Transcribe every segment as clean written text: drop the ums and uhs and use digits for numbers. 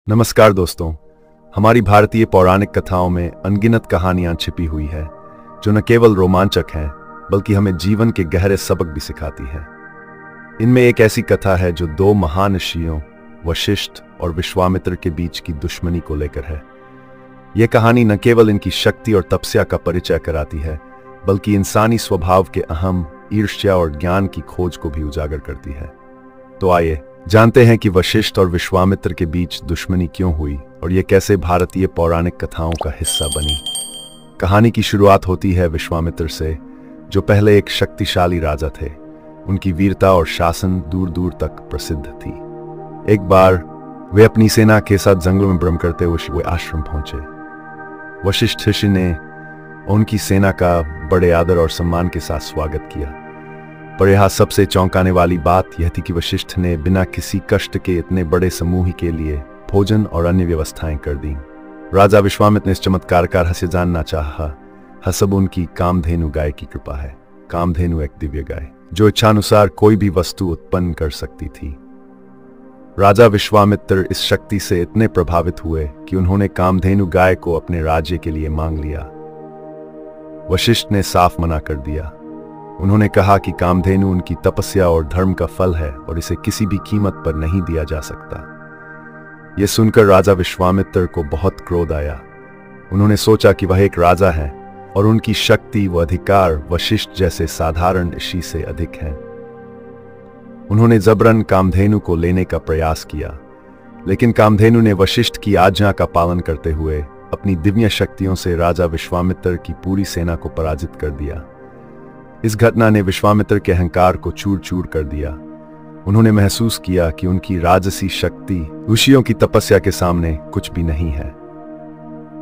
नमस्कार दोस्तों, हमारी भारतीय पौराणिक कथाओं में अनगिनत कहानियां छिपी हुई है जो न केवल रोमांचक हैं बल्कि हमें जीवन के गहरे सबक भी सिखाती है। इनमें एक ऐसी कथा है जो दो महान ऋषियों वशिष्ठ और विश्वामित्र के बीच की दुश्मनी को लेकर है। यह कहानी न केवल इनकी शक्ति और तपस्या का परिचय कराती है बल्कि इंसानी स्वभाव के अहम ईर्ष्या और ज्ञान की खोज को भी उजागर करती है। तो आइए जानते हैं कि वशिष्ठ और विश्वामित्र के बीच दुश्मनी क्यों हुई और यह कैसे भारतीय पौराणिक कथाओं का हिस्सा बनी। कहानी की शुरुआत होती है विश्वामित्र से, जो पहले एक शक्तिशाली राजा थे। उनकी वीरता और शासन दूर दूर तक प्रसिद्ध थी। एक बार वे अपनी सेना के साथ जंगलों में भ्रमण करते हुए आश्रम पहुंचे। वशिष्ठ ऋषि ने उनकी सेना का बड़े आदर और सम्मान के साथ स्वागत किया, पर यह सबसे चौंकाने वाली बात यह थी कि वशिष्ठ ने बिना किसी कष्ट के इतने बड़े समूह के लिए भोजन और अन्य व्यवस्थाएं कर दी। राजा विश्वामित्र ने इस चमत्कार का रहस्य जानना चाहा। यह सब उनकी कामधेनु गाय की कृपा है। कामधेनु एक दिव्य गाय जो इच्छानुसार कोई भी वस्तु उत्पन्न कर सकती थी। राजा विश्वामित्र इस शक्ति से इतने प्रभावित हुए कि उन्होंने कामधेनु गाय को अपने राज्य के लिए मांग लिया। वशिष्ठ ने साफ मना कर दिया। उन्होंने कहा कि कामधेनु उनकी तपस्या और धर्म का फल है और इसे किसी भी कीमत पर नहीं दिया जा सकता। यह सुनकर राजा विश्वामित्र को बहुत क्रोध आया। उन्होंने सोचा कि वह एक राजा हैं और उनकी शक्ति व अधिकार वशिष्ठ जैसे साधारण ऋषि से अधिक हैं। उन्होंने जबरन कामधेनु को लेने का प्रयास किया, लेकिन कामधेनु ने वशिष्ठ की आज्ञा का पालन करते हुए अपनी दिव्य शक्तियों से राजा विश्वामित्र की पूरी सेना को पराजित कर दिया। इस घटना ने विश्वामित्र के अहंकार को चूर चूर कर दिया। उन्होंने महसूस किया कि उनकी राजसी शक्ति ऋषियों की तपस्या के सामने कुछ भी नहीं है।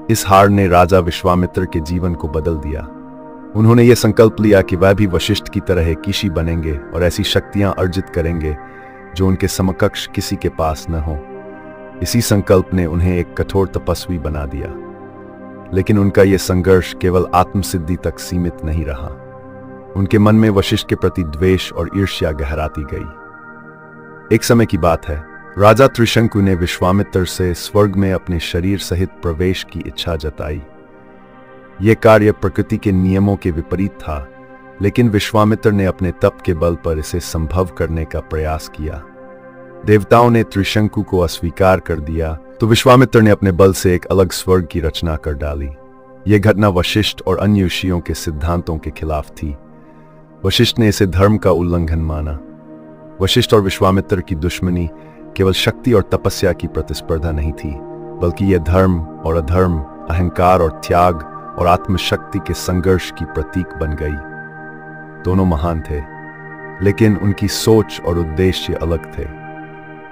इस हार ने राजा विश्वामित्र के जीवन को बदल दिया। उन्होंने यह संकल्प लिया कि वह भी वशिष्ठ की तरह एक ऋषि बनेंगे और ऐसी शक्तियां अर्जित करेंगे जो उनके समकक्ष किसी के पास न हो। इसी संकल्प ने उन्हें एक कठोर तपस्वी बना दिया। लेकिन उनका यह संघर्ष केवल आत्मसिद्धि तक सीमित नहीं रहा। उनके मन में वशिष्ठ के प्रति द्वेष और ईर्ष्या गहराती गई। एक समय की बात है, राजा त्रिशंकु ने विश्वामित्र से स्वर्ग में अपने शरीर सहित प्रवेश की इच्छा जताई। यह कार्य प्रकृति के नियमों के विपरीत था, लेकिन विश्वामित्र ने अपने तप के बल पर इसे संभव करने का प्रयास किया। देवताओं ने त्रिशंकु को अस्वीकार कर दिया तो विश्वामित्र ने अपने बल से एक अलग स्वर्ग की रचना कर डाली। यह घटना वशिष्ठ और अन्य ऋषियों के सिद्धांतों के खिलाफ थी। वशिष्ठ ने इसे धर्म का उल्लंघन माना। वशिष्ठ और विश्वामित्र की दुश्मनी केवल शक्ति और तपस्या की प्रतिस्पर्धा नहीं थी, बल्कि यह धर्म और अधर्म, अहंकार और त्याग और आत्मशक्ति के संघर्ष की प्रतीक बन गई। दोनों महान थे, लेकिन उनकी सोच और उद्देश्य अलग थे।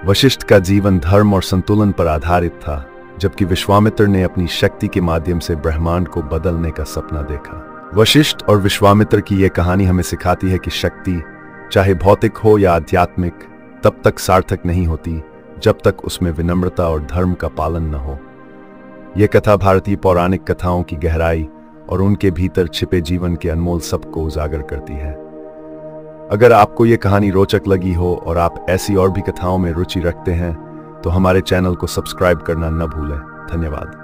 वशिष्ठ का जीवन धर्म और संतुलन पर आधारित था, जबकि विश्वामित्र ने अपनी शक्ति के माध्यम से ब्रह्मांड को बदलने का सपना देखा। वशिष्ठ और विश्वामित्र की यह कहानी हमें सिखाती है कि शक्ति, चाहे भौतिक हो या आध्यात्मिक, तब तक सार्थक नहीं होती जब तक उसमें विनम्रता और धर्म का पालन न हो। यह कथा भारतीय पौराणिक कथाओं की गहराई और उनके भीतर छिपे जीवन के अनमोल सब को उजागर करती है। अगर आपको यह कहानी रोचक लगी हो और आप ऐसी और भी कथाओं में रुचि रखते हैं तो हमारे चैनल को सब्सक्राइब करना न भूलें। धन्यवाद।